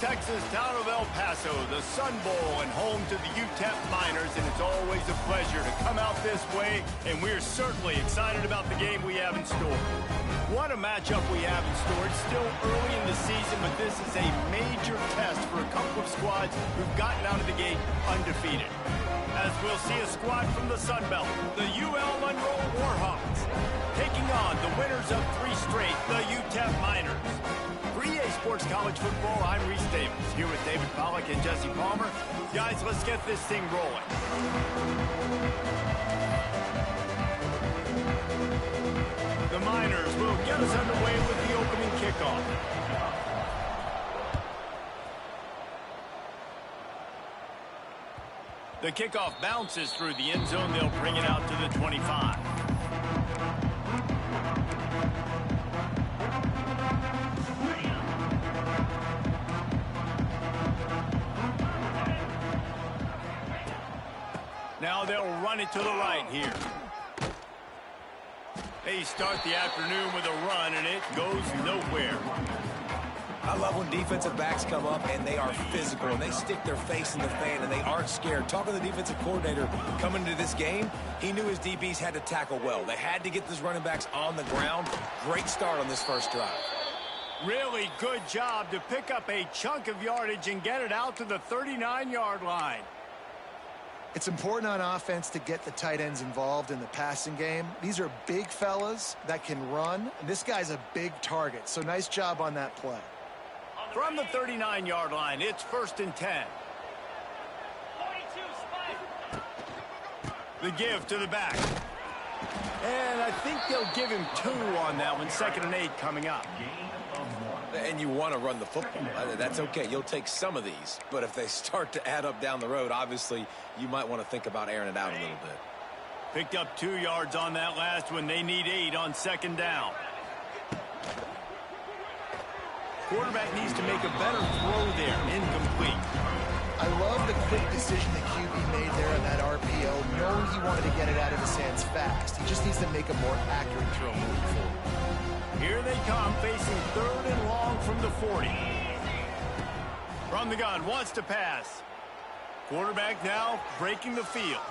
Texas, town of El Paso, the Sun Bowl, and home to the UTEP Miners, and it's always a pleasure to come out this way, and we're certainly excited about the game we have in store. What a matchup we have in store. It's still early in the season, but this is a major test for a couple of squads who've gotten out of the gate undefeated. As we'll see a squad from the Sun Belt, the ULM Warhawks, taking on the winners of 3 straight, the UTEP Miners. For EA Sports College Football, I'm Reese Davis, here with David Pollack and Jesse Palmer. Guys, let's get this thing rolling. The Miners will get us underway with the opening kickoff. The kickoff bounces through the end zone. They'll bring it out to the 25. Now they'll run it to the right here. They start the afternoon with a run, and it goes nowhere. I love when defensive backs come up and they are physical and they stick their face in the fan and they aren't scared. Talking to the defensive coordinator coming into this game, he knew his DBs had to tackle well. They had to get those running backs on the ground. Great start on this first drive. Really good job to pick up a chunk of yardage and get it out to the 39-yard line. It's important on offense to get the tight ends involved in the passing game. These are big fellas that can run. And this guy's a big target, so nice job on that play. From the 39-yard line, it's 1st and 10. The give to the back. And I think they'll give him 2 on that one. 2nd and 8 coming up. And you want to run the football. That's okay. You'll take some of these. But if they start to add up down the road, obviously, you might want to think about airing it out a little bit. Picked up 2 yards on that last one. They need 8 on 2nd down. Quarterback needs to make a better throw there. Incomplete. I love the quick decision that QB made there on that RPO, knowing he wanted to get it out of his hands fast. He just needs to make a more accurate throw moving forward. Here they come, facing 3rd and long from the 40. From the gun, wants to pass. Quarterback now breaking the field.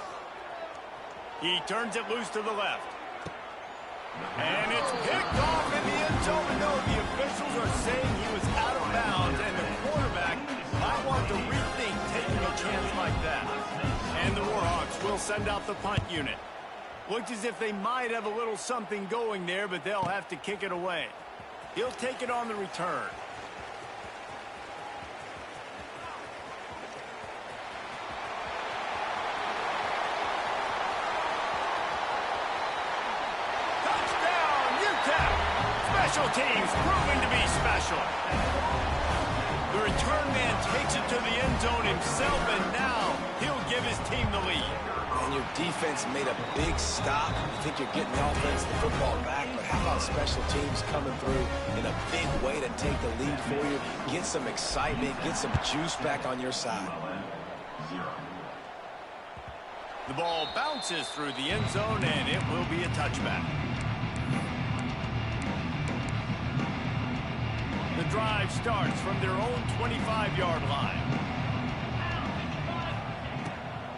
He turns it loose to the left. And it's picked off in the end zone. No, the officials are saying he was out of bounds, and the quarterback might want to rethink taking a chance like that. And the Warhawks will send out the punt unit. Looks as if they might have a little something going there, but they'll have to kick it away. He'll take it on the return. Touchdown, UTEP! Special teams proving to be special. The return man takes it to the end zone himself, and now he'll give his team the lead. And your defense made a big stop. You think you're getting the offense, the football back, but how about special teams coming through in a big way to take the lead for you? Get some excitement, get some juice back on your side. The ball bounces through the end zone, and it will be a touchback. The drive starts from their own 25-yard line.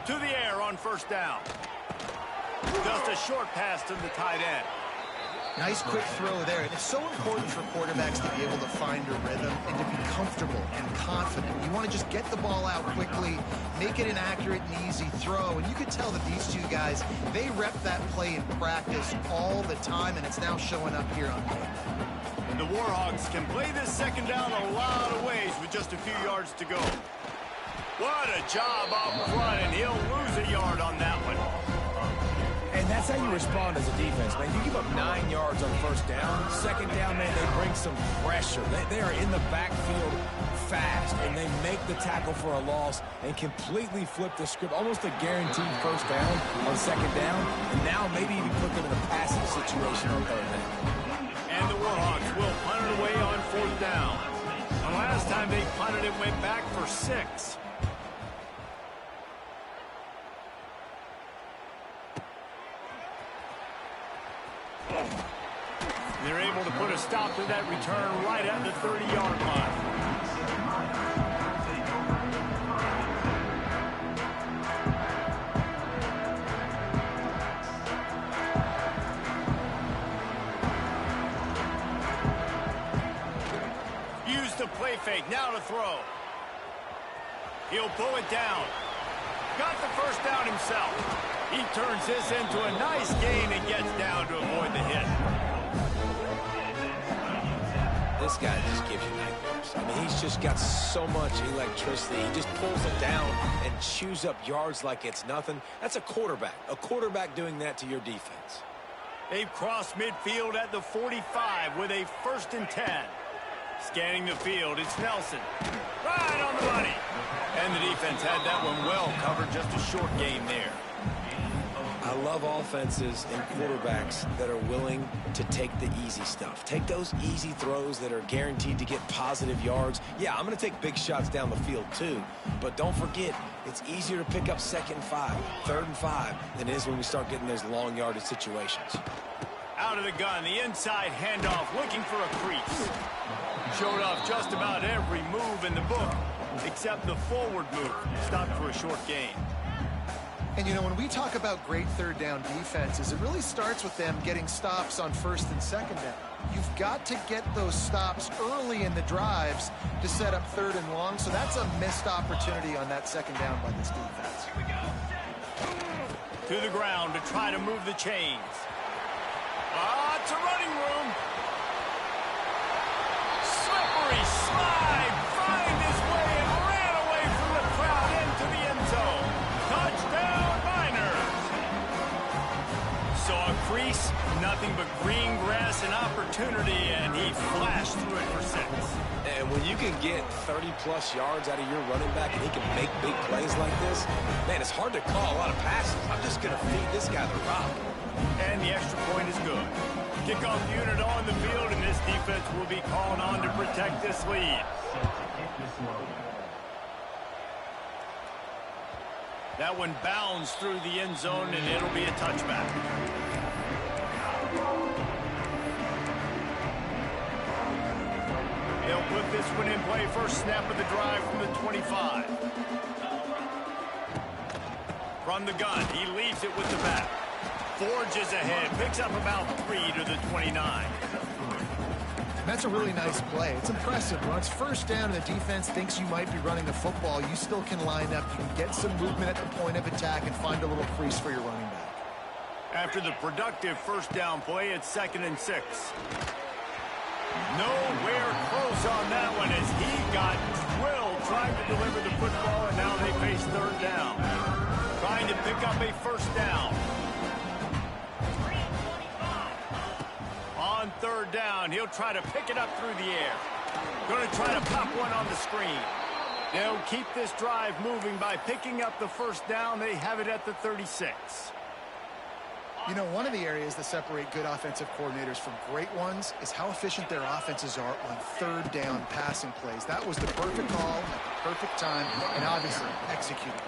To the air on 1st down. Just a short pass to the tight end. Nice quick throw there. And it's so important for quarterbacks to be able to find a rhythm and to be comfortable and confident. You want to just get the ball out quickly, make it an accurate and easy throw. And you can tell that these 2 guys, they rep that play in practice all the time, and it's now showing up here on game. The Warhawks can play this 2nd down a lot of ways with just a few yards to go. What a job up front, and he'll lose a yard on that one. And that's how you respond as a defense, man. You give up 9 yards on 1st down. 2nd down, man, they bring some pressure. They are in the backfield fast, and they make the tackle for a loss and completely flip the script. Almost a guaranteed 1st down on 2nd down. And now maybe even put them in a passing situation on 3rd down. And the Warhawks will punt it away on 4th down. The last time they punted it went back for 6. They're able to put a stop to that return right at the 30-yard line. now to throw. He'll pull it down. Got the first down himself. He turns this into a nice gain and gets down to avoid the hit. This guy just gives you nightmares. I mean, he's just got so much electricity. He just pulls it down and chews up yards like it's nothing. That's a quarterback. A quarterback doing that to your defense. They've crossed midfield at the 45 with a 1st and 10. Scanning the field, it's Nelson. Right on the money. And the defense had that one well covered, just a short game there. I love offenses and quarterbacks that are willing to take the easy stuff. Take those easy throws that are guaranteed to get positive yards. Yeah, I'm going to take big shots down the field too. But don't forget, it's easier to pick up 2nd and 5, 3rd and 5 than it is when we start getting those long yardage situations. Out of the gun, the inside handoff, looking for a crease. Showed off just about every move in the book, except the forward move. Stopped for a short gain. And, you know, when we talk about great 3rd down defenses, it really starts with them getting stops on 1st and 2nd down. You've got to get those stops early in the drives to set up 3rd and long, so that's a missed opportunity on that 2nd down by this defense. To the ground to try to move the chains. It's a running room. Slippery slide, find his way and ran away from the crowd into the end zone. Touchdown, Miners. Saw a crease, nothing but green grass and opportunity, and he flashed through it for 6. And when you can get 30-plus yards out of your running back and he can make big plays like this, man, it's hard to call a lot of passes. I'm just going to feed this guy the rock. And the extra point is good. Kickoff unit on the field, and this defense will be called on to protect this lead. That one bounds through the end zone, and it'll be a touchback. They'll put this one in play. First snap of the drive from the 25. From the gun, he leaves it with the back. Forges ahead, picks up about 3 to the 29. That's a really nice play. It's impressive. When it's 1st down and the defense thinks you might be running the football, you still can line up. You can get some movement at the point of attack and find a little crease for your running back. After the productive 1st down play, it's 2nd and 6. Nowhere close on that one as he got drilled trying to deliver the football, and now they face 3rd down. Trying to pick up a 1st down. On 3rd down, he'll try to pick it up through the air. Going to try to pop one on the screen. They'll keep this drive moving by picking up the 1st down. They have it at the 36. You know, one of the areas that separate good offensive coordinators from great ones is how efficient their offenses are on 3rd down passing plays. That was the perfect call at the perfect time and obviously executed it.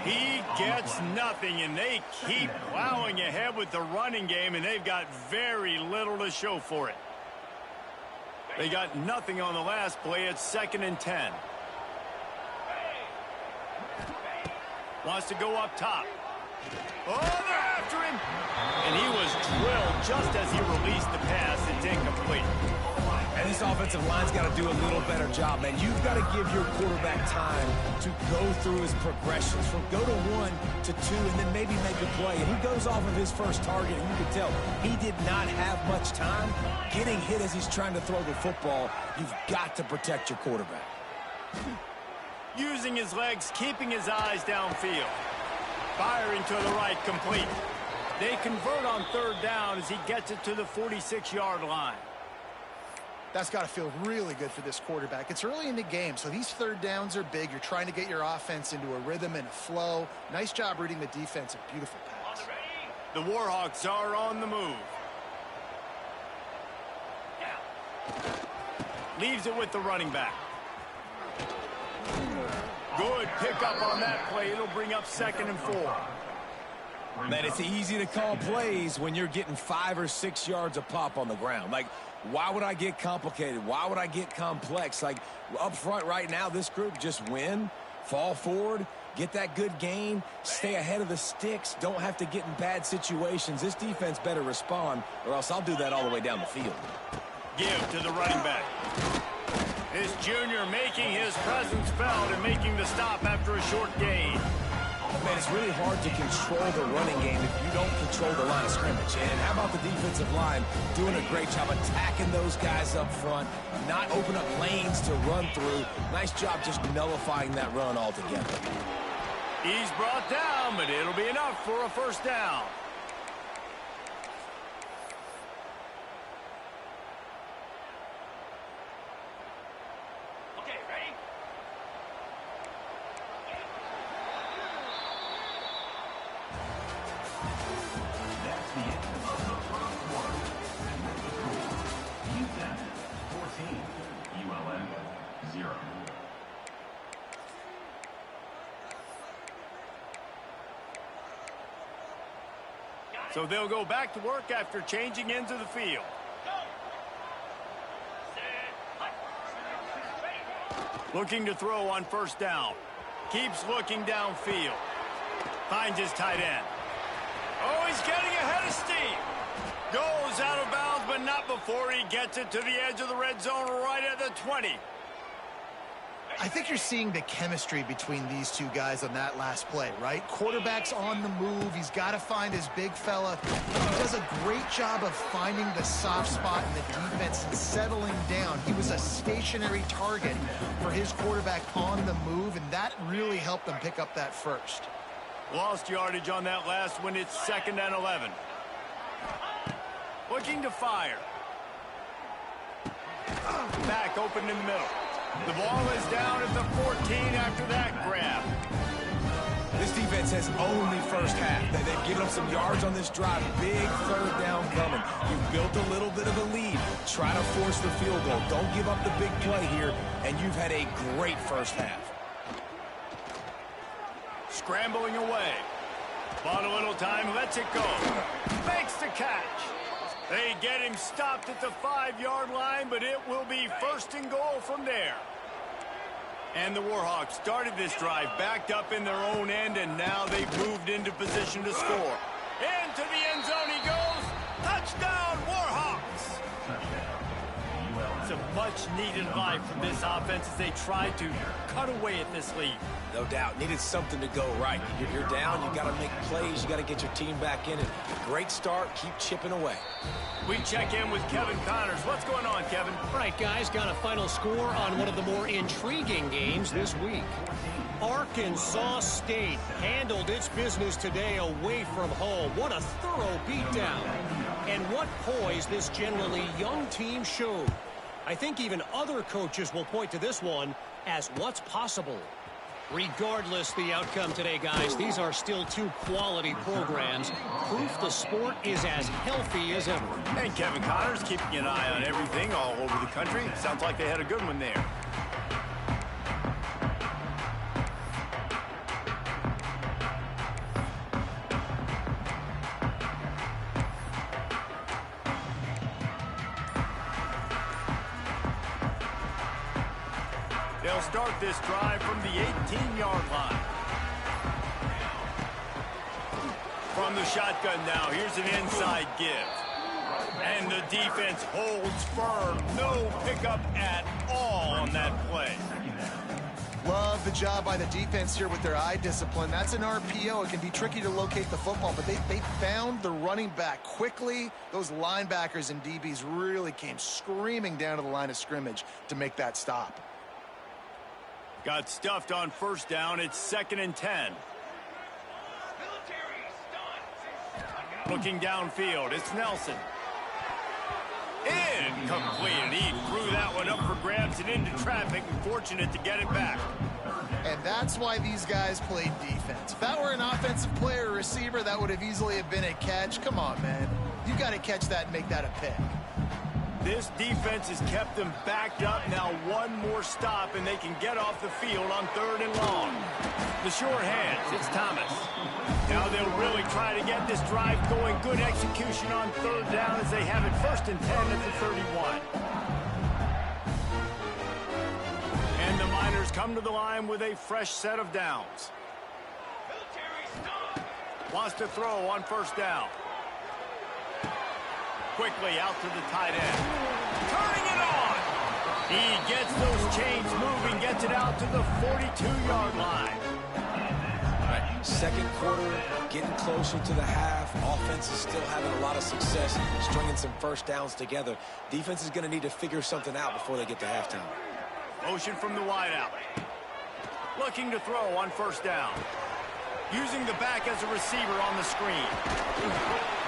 He gets nothing, and they keep plowing ahead with the running game, and they've got very little to show for it. They got nothing on the last play. It's 2nd and 10. Wants to go up top. Oh, they're after him. And he was drilled just as he released the pass. It's incomplete. And this offensive line's got to do a little better job, man. You've got to give your quarterback time to go through his progressions from go to 1 to 2 and then maybe make a play. And he goes off of his first target, and you can tell he did not have much time getting hit as he's trying to throw the football. You've got to protect your quarterback. Using his legs, keeping his eyes downfield. Firing to the right, complete. They convert on 3rd down as he gets it to the 46-yard line. That's got to feel really good for this quarterback. It's early in the game, so these 3rd downs are big. You're trying to get your offense into a rhythm and a flow. Nice job reading the defense. A beautiful pass. The Warhawks are on the move. Leaves it with the running back. Good pickup on that play. It'll bring up 2nd and 4. Man, it's easy to call plays when you're getting 5 or 6 yards a pop on the ground. Like, why would I get complicated? Why would I get complex? Like, up front right now, this group just win, fall forward, get that good gain, stay ahead of the sticks, don't have to get in bad situations. This defense better respond, or else I'll do that all the way down the field. Give to the running back. This junior making his presence felt and making the stop after a short gain. Man, it's really hard to control the running game if you don't control the line of scrimmage. And how about the defensive line doing a great job attacking those guys up front, not open up lanes to run through. Nice job just nullifying that run altogether. He's brought down, but it'll be enough for a first down. Okay, ready? That's the end of the first quarter. UTEP 14, ULM 0. So they'll go back to work after changing into the field. Looking to throw on first down. Keeps looking downfield. Finds his tight end. Oh, he's getting ahead of steam. Goes out of bounds, but not before he gets it to the edge of the red zone right at the 20. I think you're seeing the chemistry between these two guys on that last play, right? Quarterback's on the move. He's got to find his big fella. He does a great job of finding the soft spot in the defense and settling down. He was a stationary target for his quarterback on the move, and that really helped them pick up that first. Lost yardage on that last one. It's 2nd and 11. Looking to fire. Back open in the middle. The ball is down at the 14 after that grab. This defense has only first half. They've given up some yards on this drive. Big third down coming. You've built a little bit of a lead. Try to force the field goal. Don't give up the big play here, and you've had a great first half. Scrambling away. Bought a little time, lets it go. Makes the catch. They get him stopped at the 5-yard line, but it will be 1st and goal from there. And the Warhawks started this drive backed up in their own end, and now they've moved into position to score. Into the end zone he goes. Touchdown, Warhawks! It's a much-needed life from this offense as they try to cut away at this lead. No doubt. Needed something to go right. You're down. You got to make plays. You got to get your team back in it. Great start. Keep chipping away. We check in with Kevin Connors. What's going on, Kevin? All right, guys, got a final score on one of the more intriguing games this week. Arkansas State handled its business today away from home. What a thorough beatdown. And what poise this generally young team showed. I think even other coaches will point to this one as what's possible. Regardless the outcome today, guys, these are still two quality programs. Proof the sport is as healthy as ever. And Kevin Connors keeping an eye on everything all over the country. Sounds like they had a good one there. They'll start this drive from the 18-yard line. From the shotgun now, here's an inside give. And the defense holds firm. No pickup at all on that play. Love the job by the defense here with their eye discipline. That's an RPO. It can be tricky to locate the football, but they found the running back quickly. Those linebackers and DBs really came screaming down to the line of scrimmage to make that stop. Got stuffed on first down. It's 2nd and 10. Looking downfield, it's Nelson. Incomplete. He threw that one up for grabs and into traffic, and fortunate to get it back. And that's why these guys played defense. If that were an offensive player or receiver, that would have easily have been a catch. Come on, man. You got to catch that and make that a pick. This defense has kept them backed up. Now one more stop, and they can get off the field on 3rd and long. The short hands, it's Thomas. Now they'll really try to get this drive going. Good execution on 3rd down as they have it 1st and 10 at the 31. And the Miners come to the line with a fresh set of downs. Wants to throw on 1st down. Quickly out to the tight end. Turning it on. He gets those chains moving, gets it out to the 42-yard line. All right, second quarter, getting closer to the half. Offense is still having a lot of success stringing some first downs together. Defense is going to need to figure something out before they get to halftime. Motion from the wideout. Looking to throw on first down. Using the back as a receiver on the screen.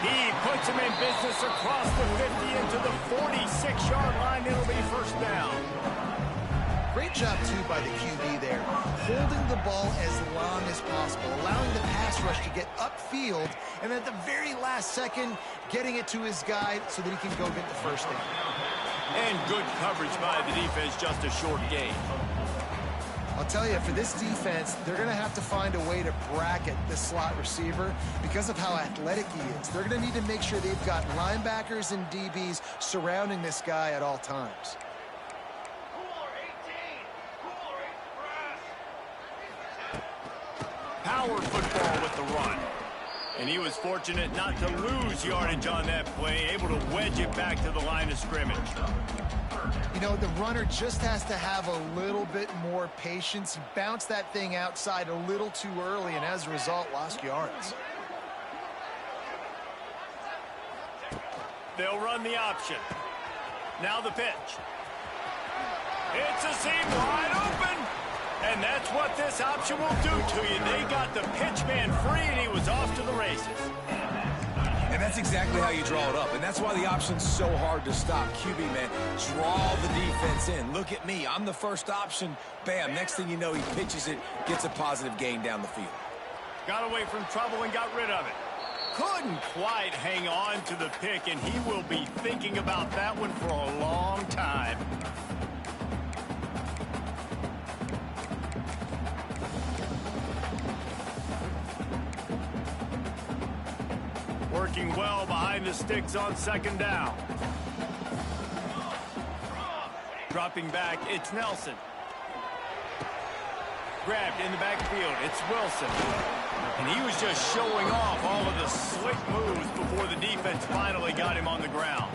He puts him in business across the 50 into the 46-yard line. It'll be first down. Great job, too, by the QB there. Holding the ball as long as possible, allowing the pass rush to get upfield, and at the very last second, getting it to his guy so that he can go get the first down. And good coverage by the defense, just a short gain. I'll tell you, for this defense, they're going to have to find a way to bracket this slot receiver because of how athletic he is. They're going to need to make sure they've got linebackers and DBs surrounding this guy at all times. Power football with the run. And he was fortunate not to lose yardage on that play, able to wedge it back to the line of scrimmage. You know, the runner just has to have a little bit more patience. He bounced that thing outside a little too early, and as a result, lost yards. They'll run the option. Now the pitch. It's a seam wide open. And that's what this option will do to you. They got the pitch man free, and he was off to the races. And that's exactly how you draw it up. And that's why the option's so hard to stop. QB, man, draw the defense in. Look at me. I'm the first option. Bam. Next thing you know, he pitches it, gets a positive gain down the field. Got away from trouble and got rid of it. Couldn't quite hang on to the pick, and he will be thinking about that one for a long time. Working well behind the sticks on second down. Dropping back, it's Nelson. Grabbed in the backfield, it's Wilson. And he was just showing off all of the slick moves before the defense finally got him on the ground.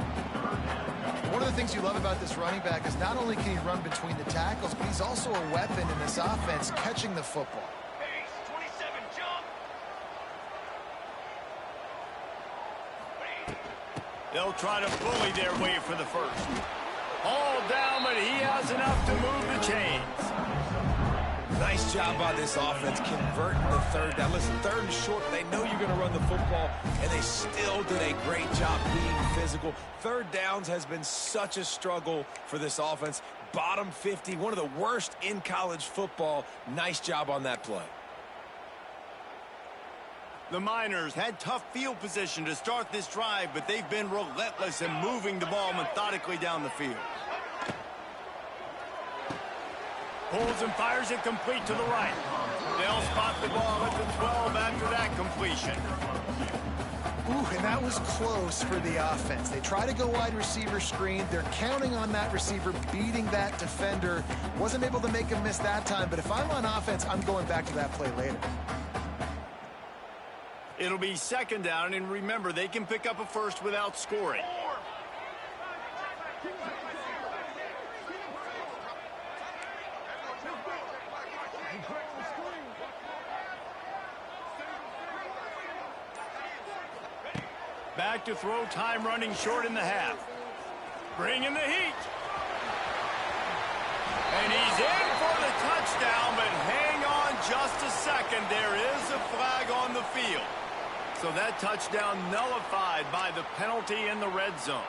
One of the things you love about this running back is not only can he run between the tackles, but he's also a weapon in this offense, catching the football. They'll try to bully their way for the first. Hauled down, but he has enough to move the chains. Nice job by this offense converting the third down. Listen, third and short, they know you're going to run the football, and they still did a great job being physical. Third downs has been such a struggle for this offense. Bottom 50, one of the worst in college football. Nice job on that play. The Miners had tough field position to start this drive, but they've been relentless in moving the ball methodically down the field. Pulls and fires it complete to the right. They'll spot the ball at the 12 after that completion. Ooh, and that was close for the offense. They try to go wide receiver screen. They're counting on that receiver beating that defender. Wasn't able to make him miss that time, but if I'm on offense, I'm going back to that play later. It'll be second down, and remember, they can pick up a first without scoring. Back to throw, time running short in the half. Bringing the heat. And he's in for the touchdown, but hang on just a second. There is a flag on the field. So that touchdown nullified by the penalty in the red zone.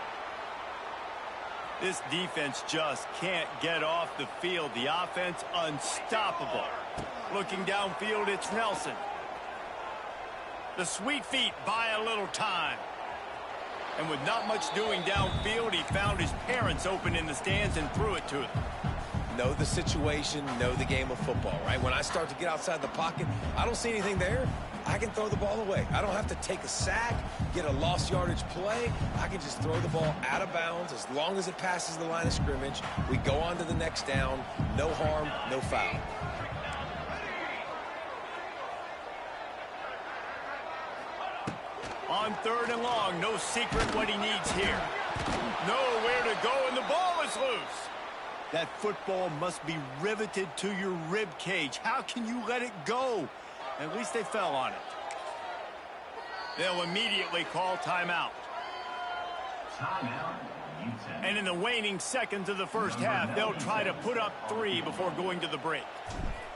This defense just can't get off the field. The offense unstoppable. Looking downfield, it's Nelson. The sweet feet buy a little time. And with not much doing downfield, he found his parents open in the stands and threw it to them. Know the situation, know the game of football, right? When I start to get outside the pocket, I don't see anything there. I can throw the ball away. I don't have to take a sack, get a lost yardage play. I can just throw the ball out of bounds as long as it passes the line of scrimmage. We go on to the next down. No harm, no foul. On third and long, no secret what he needs here. Nowhere to go, and the ball is loose. That football must be riveted to your rib cage. How can you let it go? At least they fell on it. They'll immediately call timeout. Timeout, UTEP. And in the waning seconds of the first half, they'll try to put up 3 before going to the break.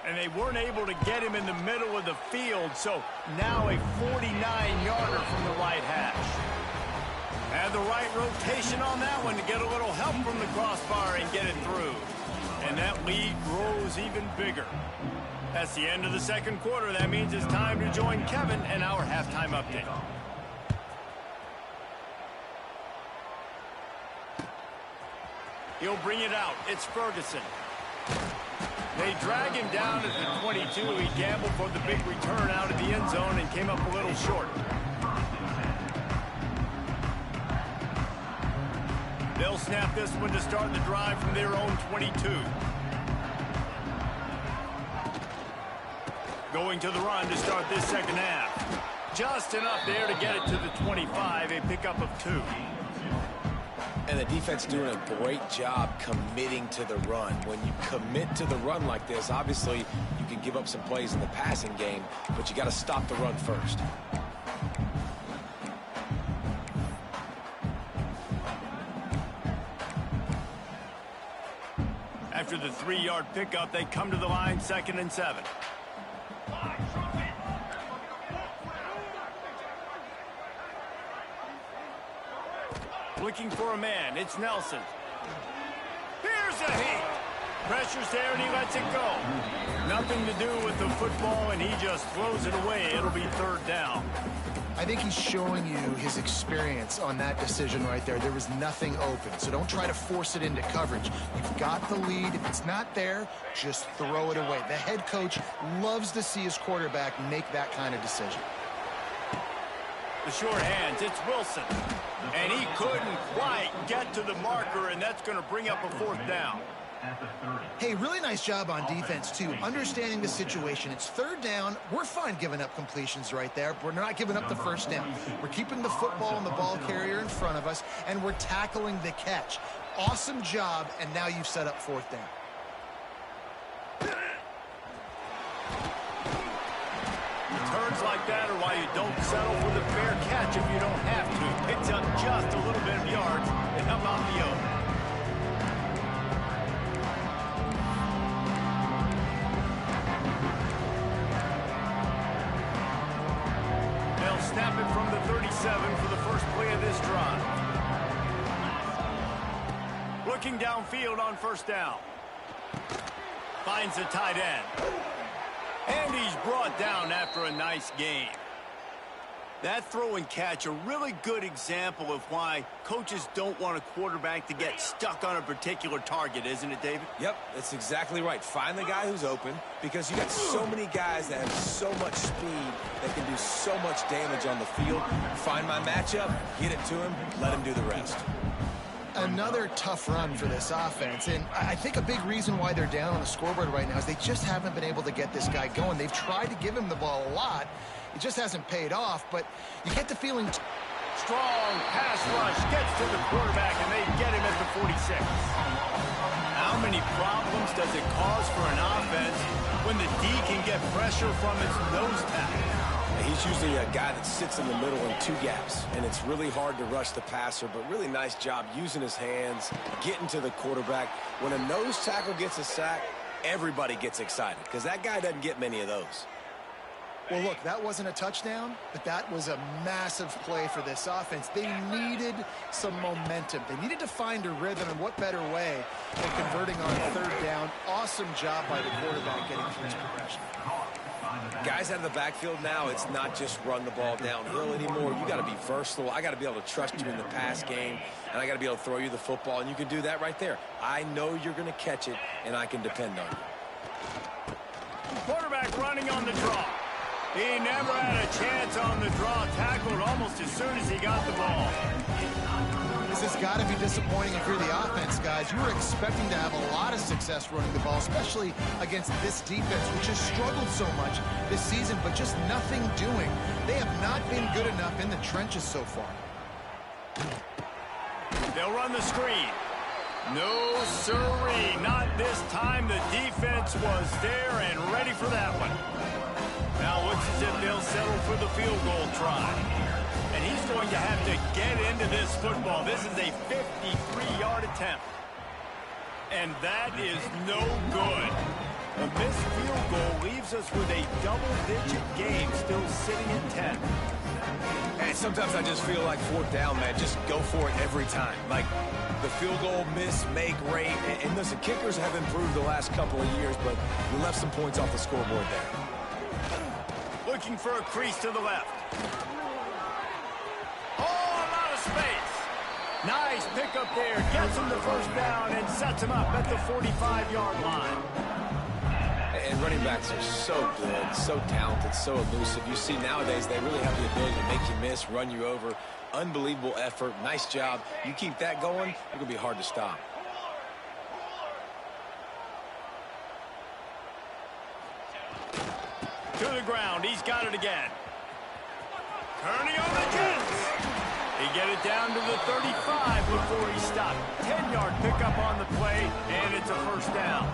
And they weren't able to get him in the middle of the field, so now a 49-yarder from the right hash. Had the right rotation on that one to get a little help from the crossbar and get it through. And that lead grows even bigger. That's the end of the second quarter. That means it's time to join Kevin and our halftime update. He'll bring it out. It's Ferguson. They drag him down at the 22. He gambled for the big return out of the end zone and came up a little short. They'll snap this one to start the drive from their own 22. Going to the run to start this second half. Just enough there to get it to the 25, a pickup of 2. And the defense doing a great job committing to the run. When you commit to the run like this, obviously you can give up some plays in the passing game, but you got to stop the run first. After the 3-yard pickup, they come to the line, 2nd and 7. Looking for a man. It's Nelson. Here's a hit. Pressure's there, and he lets it go. Nothing to do with the football, and he just throws it away. It'll be 3rd down. I think he's showing you his experience on that decision right there. There was nothing open, so don't try to force it into coverage. You've got the lead. If it's not there, just throw it away. The head coach loves to see his quarterback make that kind of decision. The short hands, it's Wilson. And he couldn't quite get to the marker, and that's going to bring up a 4th down. Hey, really nice job on defense, too. Understanding the situation. It's 3rd down. We're fine giving up completions right there. We're not giving up the 1st down. We're keeping the football and the ball carrier in front of us, and we're tackling the catch. Awesome job, and now you've set up 4th down. Returns like that are why you don't settle for the fair catch if you don't have to. Picks up just a little bit of yards, and how about the O? They'll snap it from the 37 for the first play of this drive. Looking downfield on 1st down. Finds the tight end. And he's brought down after a nice game. That throw and catch, a really good example of why coaches don't want a quarterback to get stuck on a particular target, isn't it, David? Yep, that's exactly right. Find the guy who's open, because you got so many guys that have so much speed that can do so much damage on the field. Find my matchup, get it to him, let him do the rest. Another tough run for this offense, and I think a big reason why they're down on the scoreboard right now is they just haven't been able to get this guy going. They've tried to give him the ball a lot. It just hasn't paid off, but you get the feeling... Strong pass rush gets to the quarterback, and they get him at the 46. How many problems does it cause for an offense when the D can get pressure from its nose tackle? He's usually a guy that sits in the middle in 2 gaps, and it's really hard to rush the passer, but really nice job using his hands, getting to the quarterback. When a nose tackle gets a sack, everybody gets excited, because that guy doesn't get many of those. Well, look, that wasn't a touchdown, but that was a massive play for this offense. They needed some momentum. They needed to find a rhythm, and what better way than converting on 3rd down. Awesome job by the quarterback getting through his progression. Guys out of the backfield now, it's not just run the ball downhill anymore. You got to be versatile. I got to be able to trust you in the pass game, and I got to be able to throw you the football, and you can do that right there. I know you're going to catch it, and I can depend on you. Quarterback running on the draw. He never had a chance on the draw, tackled almost as soon as he got the ball. This has got to be disappointing if you're the offense, guys. You were expecting to have a lot of success running the ball, especially against this defense, which has struggled so much this season, but just nothing doing. They have not been good enough in the trenches so far. They'll run the screen. No, sirree. Not this time. The defense was there and ready for that one. Now looks as if they'll settle for the field goal try. And he's going to have to get into this football. This is a 53-yard attempt. And that is no good. A missed field goal leaves us with a double-digit game still sitting at 10. And sometimes I just feel like fourth down, man. Just go for it every time. Like the field goal miss-make rate. And listen, kickers have improved the last couple of years, but we left some points off the scoreboard there. Looking for a crease to the left. Oh, a lot of space. Nice pickup there. Gets him the first down and sets him up at the 45-yard line. And running backs are so good, so talented, so elusive. You see nowadays they really have the ability to make you miss, run you over. Unbelievable effort. Nice job. You keep that going, it's going to be hard to stop. To the ground. He's got it again. Turning on the Jets. He get it down to the 35 before he stopped. 10-yard pickup on the play, and it's a first down.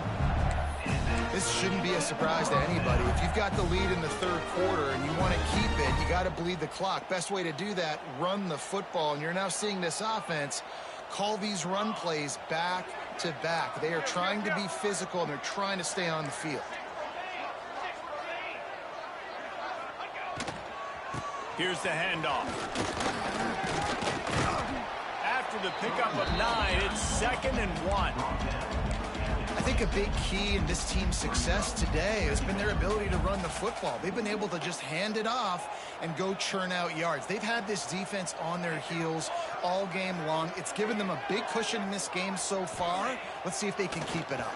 This shouldn't be a surprise to anybody. If you've got the lead in the third quarter and you want to keep it, you got to bleed the clock. Best way to do that, run the football. And you're now seeing this offense call these run plays back to back. They are trying to be physical, and they're trying to stay on the field. Here's the handoff. After the pickup of 9, it's 2nd and 1. I think a big key in this team's success today has been their ability to run the football. They've been able to just hand it off and go churn out yards. They've had this defense on their heels all game long. It's given them a big cushion in this game so far. Let's see if they can keep it up.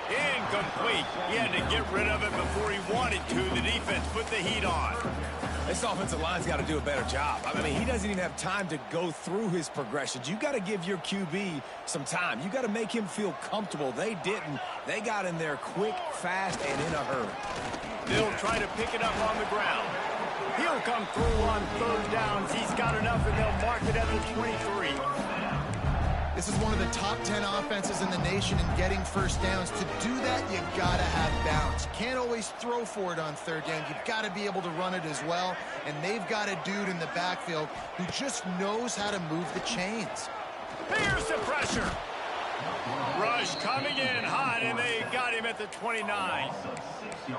Incomplete. He had to get rid of it before he wanted to. The defense put the heat on. This offensive line's got to do a better job. I mean, he doesn't even have time to go through his progressions. You got to give your QB some time. You got to make him feel comfortable. They didn't. They got in there quick, fast, and in a hurry. They'll try to pick it up on the ground. He'll come through on third downs. He's got enough, and they'll mark it at the 23. This is one of the top 10 offenses in the nation in getting first downs. To do that, you gotta have balance. You can't always throw for it on third down. You've got to be able to run it as well. And they've got a dude in the backfield who just knows how to move the chains. Here's the pressure. Rush coming in hot, and they got him at the 29.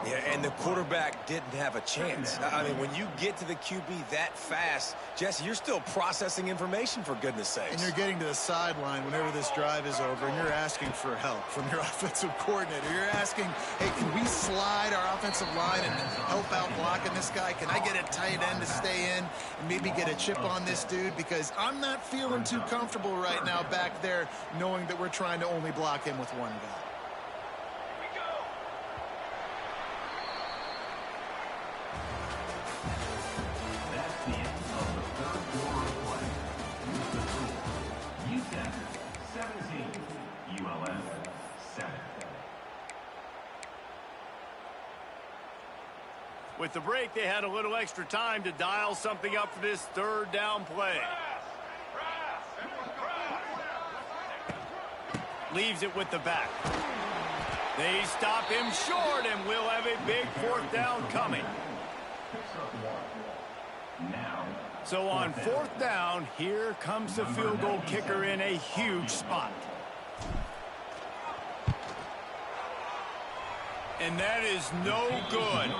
Yeah, and the quarterback didn't have a chance. I mean, when you get to the QB that fast, Jesse, you're still processing information, for goodness sakes. And you're getting to the sideline whenever this drive is over, and you're asking for help from your offensive coordinator. You're asking, hey, can we slide our offensive line and help out blocking this guy? Can I get a tight end to stay in and maybe get a chip on this dude? Because I'm not feeling too comfortable right now back there knowing that we're trying to only block him with one guy. That's the end of the third quarter of play. The score, UTEP 17, ULM 7. With the break, they had a little extra time to dial something up for this third down play. Leaves it with the back. They stop him short, and we'll have a big fourth down coming. So on fourth down, here comes the field goal kicker in a huge spot. And that is no good.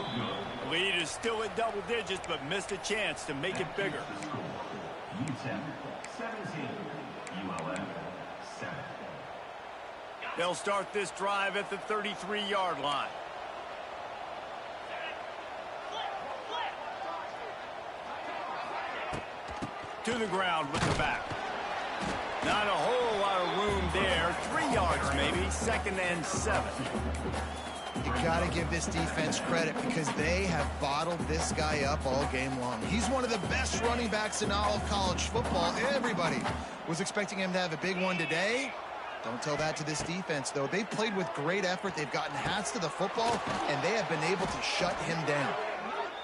Lead is still at double digits, but missed a chance to make it bigger. UTEP 17, ULM 7. They'll start this drive at the 33-yard line. To the ground with the back. Not a whole lot of room there. 3 yards maybe. 2nd and 7. You got to give this defense credit because they have bottled this guy up all game long. He's one of the best running backs in all of college football. Everybody was expecting him to have a big one today. Don't tell that to this defense, though. They've played with great effort. They've gotten hats to the football, and they have been able to shut him down.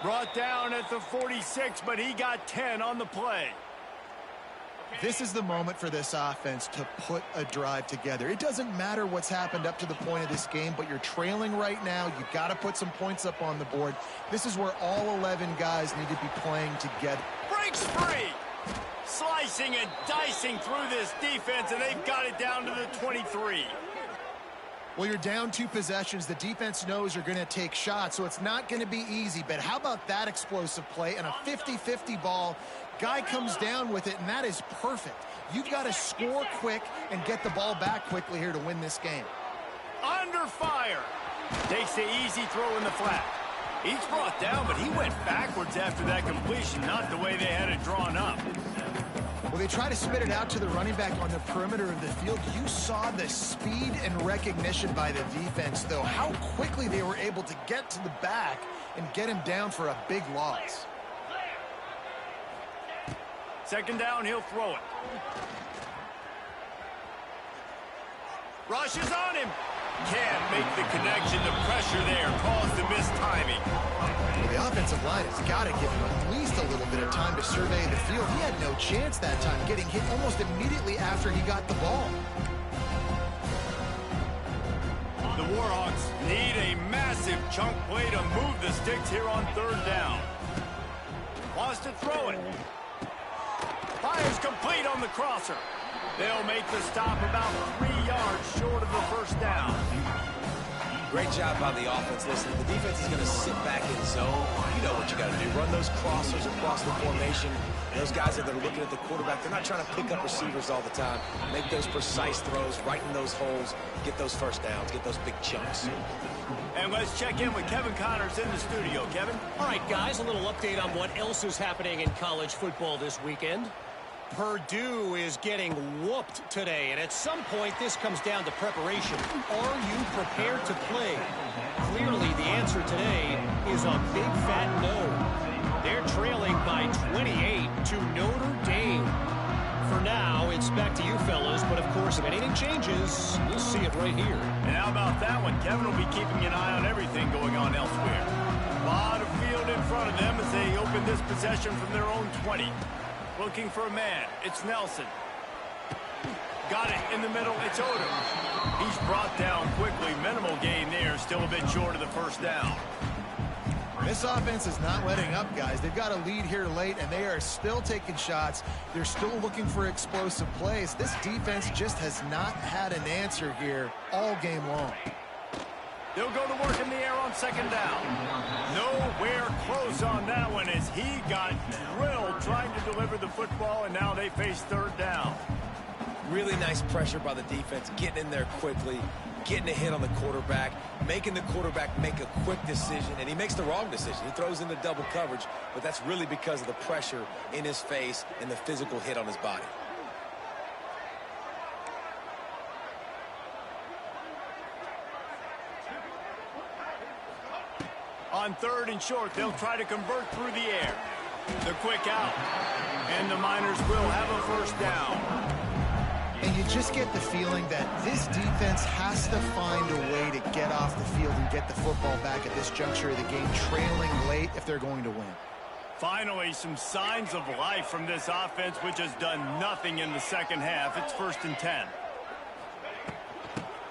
Brought down at the 46, but he got 10 on the play. This is the moment for this offense to put a drive together. It doesn't matter what's happened up to the point of this game, but you're trailing right now. You've got to put some points up on the board. This is where all 11 guys need to be playing together. Breaks free. Slicing and dicing through this defense, and they've got it down to the 23. Well, you're down 2 possessions. The defense knows you're going to take shots, so it's not going to be easy. But how about that explosive play and a 50-50 ball? Guy comes down with it, and that is perfect. You've got to score quick and get the ball back quickly here to win this game. Under fire. Takes the easy throw in the flat. He's brought down, but he went backwards after that completion, not the way they had it drawn up. Well, they try to spit it out to the running back on the perimeter of the field. You saw the speed and recognition by the defense, though, how quickly they were able to get to the back and get him down for a big loss. Second down, he'll throw it. Rushes on him. Can't make the connection. The pressure there caused the mistiming. Well, the offensive line has got to give him at least a little bit of time to survey the field. He had no chance that time, getting hit almost immediately after he got the ball. The Warhawks need a massive chunk play to move the sticks here on third down. Wants to throw it. Fires complete on the crosser. They'll make the stop about 3 yards short of the first down. Great job by the offense. Listen, the defense is going to sit back in zone. You know what you got to do. Run those crossers across the formation. Those guys that are looking at the quarterback, they're not trying to pick up receivers all the time. Make those precise throws, right in those holes, get those first downs, get those big chunks. And let's check in with Kevin Connors in the studio. Kevin? All right, guys, a little update on what else is happening in college football this weekend. Purdue is getting whooped today, and at some point this comes down to preparation. Are you prepared to play? Clearly the answer today is a big fat no. They're trailing by 28 to Notre Dame. For now, it's back to you fellas, but of course if anything changes, we'll see it right here. And how about that one? Kevin will be keeping an eye on everything going on elsewhere. A lot of field in front of them as they open this possession from their own 20. Looking for a man. It's Nelson. Got it in the middle. It's Odom. He's brought down quickly. Minimal gain there. Still a bit short of the first down. This offense is not letting up, guys. They've got a lead here late, and they are still taking shots. They're still looking for explosive plays. This defense just has not had an answer here all game long. They'll go to work in the air on second down. Nowhere close on that one as he got drilled trying to deliver the football, and now they face third down. Really nice pressure by the defense, getting in there quickly, getting a hit on the quarterback, making the quarterback make a quick decision, and he makes the wrong decision. He throws into double coverage, but that's really because of the pressure in his face and the physical hit on his body. On third and short, they'll try to convert through the air. The quick out, and the Miners will have a first down. And you just get the feeling that this defense has to find a way to get off the field and get the football back at this juncture of the game, trailing late if they're going to win. Finally, some signs of life from this offense, which has done nothing in the second half. It's 1st and 10.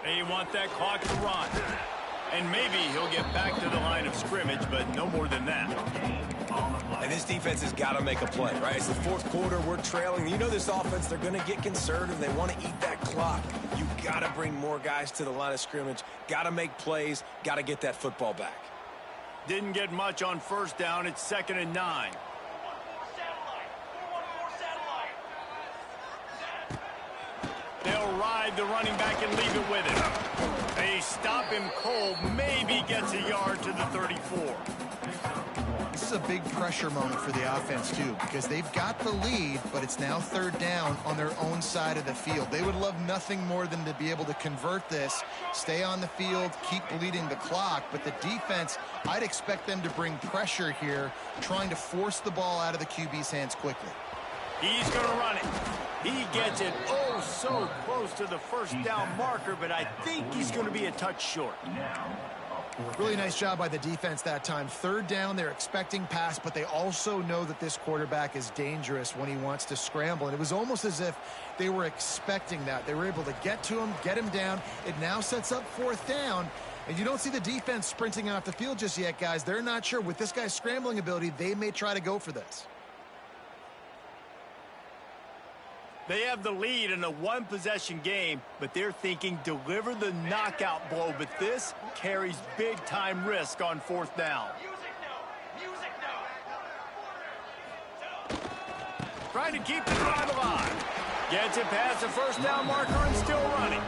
They want that clock to run. And maybe he'll get back to the line of scrimmage, but no more than that. And this defense has got to make a play, right? It's the fourth quarter. We're trailing. You know this offense, they're going to get conservative. They want to eat that clock. You got to bring more guys to the line of scrimmage. Got to make plays. Got to get that football back. Didn't get much on first down. It's 2nd and 9. They'll ride the running back and leave it with him. They stop him cold. Maybe gets a yard to the 34. This is a big pressure moment for the offense, too, because they've got the lead, but it's now third down on their own side of the field. They would love nothing more than to be able to convert this, stay on the field, keep bleeding the clock. But the defense, I'd expect them to bring pressure here, trying to force the ball out of the QB's hands quickly. He's going to run it. He gets it oh so close to the first down marker, but I think he's going to be a touch short. Really nice job by the defense that time. Third down, they're expecting pass, but they also know that this quarterback is dangerous when he wants to scramble. And it was almost as if they were expecting that. They were able to get to him, get him down. It now sets up fourth down. And you don't see the defense sprinting off the field just yet, guys. They're not sure. With this guy's scrambling ability, they may try to go for this. They have the lead in a one-possession game, but they're thinking deliver the knockout blow. But this carries big-time risk on fourth down. Trying to keep the drive alive. Gets it past the first down marker and still running.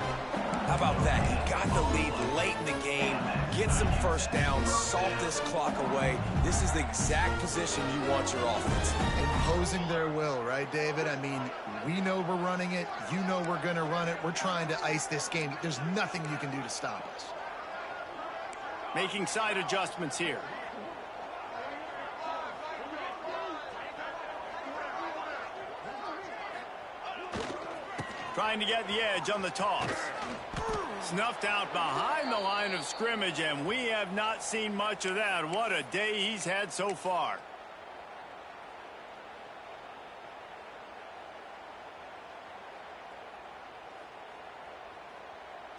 How about that? He got the lead late in the game, gets some first down, salt this clock away. This is the exact position you want your offense. Imposing their will, right, David? I mean, we know we're running it. You know we're going to run it. We're trying to ice this game. There's nothing you can do to stop us. Making side adjustments here. Trying to get the edge on the toss. Snuffed out behind the line of scrimmage, and we have not seen much of that. What a day he's had so far.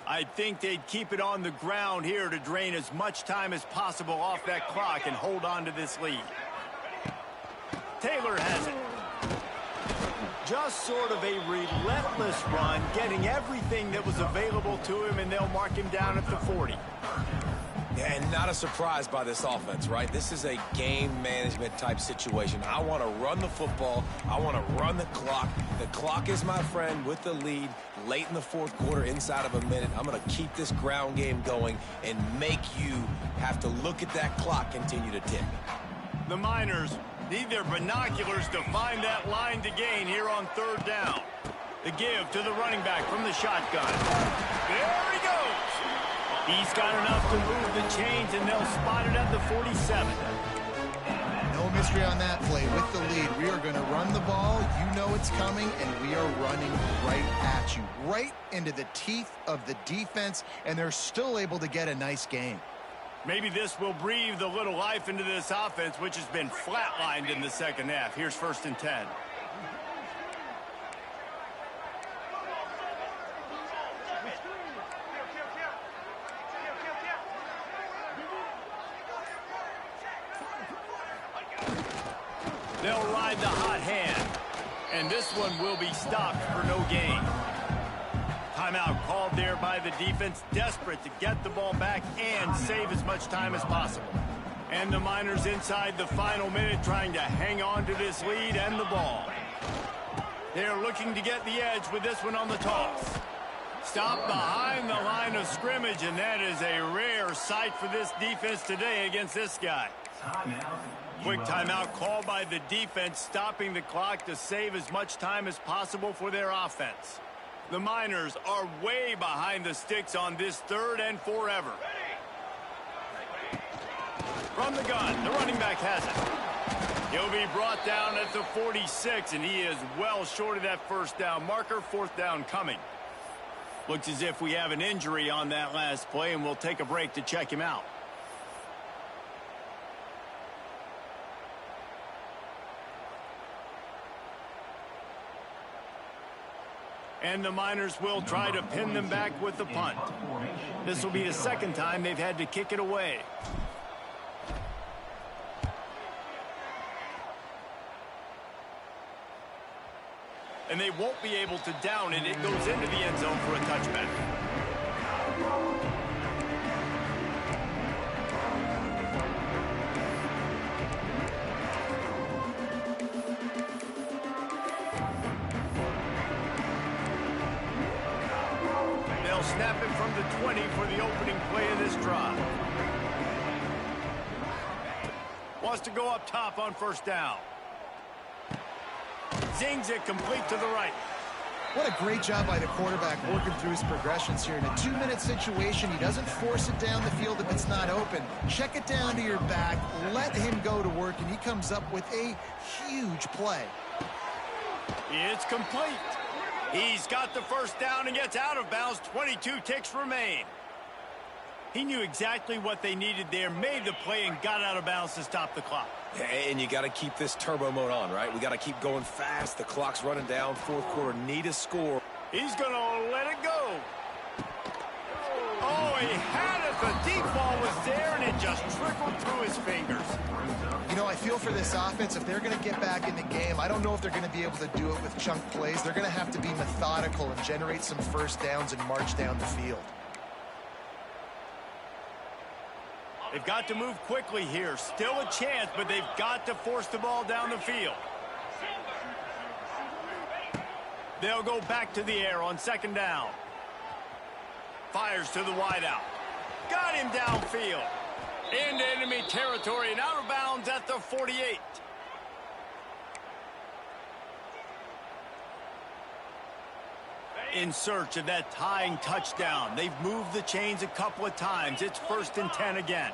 I think they'd keep it on the ground here to drain as much time as possible off that clock and hold on to this lead. Taylor has it. Just sort of a relentless run, getting everything that was available to him, and they'll mark him down at the 40. Yeah, and not a surprise by this offense, right? This is a game management type situation. I want to run the football. I want to run the clock. The clock is my friend with the lead late in the fourth quarter, inside of a minute. I'm going to keep this ground game going and make you have to look at that clock continue to tick. The Miners need their binoculars to find that line to gain here on third down. The give to the running back from the shotgun. There he goes. He's got enough to move the chains, and they'll spot it at the 47. No mystery on that play. With the lead, we are going to run the ball. You know it's coming, and we are running right at you, right into the teeth of the defense, and they're still able to get a nice gain. Maybe this will breathe a little life into this offense, which has been flatlined in the second half. Here's 1st and 10. They'll ride the hot hand, and this one will be stopped for no gain. Timeout called there by the defense, desperate to get the ball back and save as much time as possible. And the Miners inside the final minute trying to hang on to this lead and the ball. They're looking to get the edge with this one on the toss. Stop behind the line of scrimmage, and that is a rare sight for this defense today against this guy. Quick timeout called by the defense, stopping the clock to save as much time as possible for their offense. The Miners are way behind the sticks on this 3rd and forever. From the gun, the running back has it. He'll be brought down at the 46, and he is well short of that first down marker. 4th down coming. Looks as if we have an injury on that last play, and we'll take a break to check him out. And the Miners will try to pin them back with the punt. This will be the 2nd time they've had to kick it away. And they won't be able to down it. It goes into the end zone for a touchback. Snap it from the 20 for the opening play of this drive. Wants to go up top on 1st down. Zings it complete to the right. What a great job by the quarterback working through his progressions here. In a 2-minute situation, he doesn't force it down the field if it's not open. Check it down to your back, let him go to work, and he comes up with a huge play. It's complete. He's got the 1st down and gets out of bounds. 22 ticks remain. He knew exactly what they needed there, made the play, and got out of bounds to stop the clock. And you got to keep this turbo mode on, right? We got to keep going fast. The clock's running down. Fourth quarter, need a score. He's going to let it go. Oh, he had it. The deep ball was there, and it just trickled through his fingers. You know, I feel for this offense, if they're going to get back in the game, I don't know if they're going to be able to do it with chunk plays. They're going to have to be methodical and generate some first downs and march down the field. They've got to move quickly here. Still a chance, but they've got to force the ball down the field. They'll go back to the air on second down. Fires to the wideout. Got him downfield. Into enemy territory and out of bounds at the 48. In search of that tying touchdown. They've moved the chains a couple of times. It's 1st and 10 again.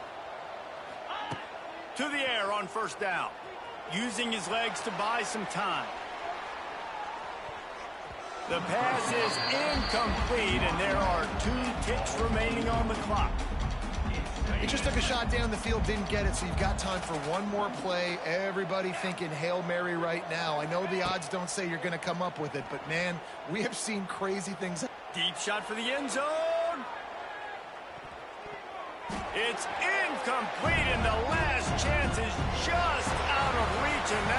To the air on first down. Using his legs to buy some time. The pass is incomplete, and there are 2 ticks remaining on the clock. He just took a shot down the field, didn't get it, so you've got time for one more play. Everybody thinking Hail Mary right now. I know the odds don't say you're going to come up with it, but, man, we have seen crazy things. Deep shot for the end zone. It's incomplete, and the last chance is just out of reach, and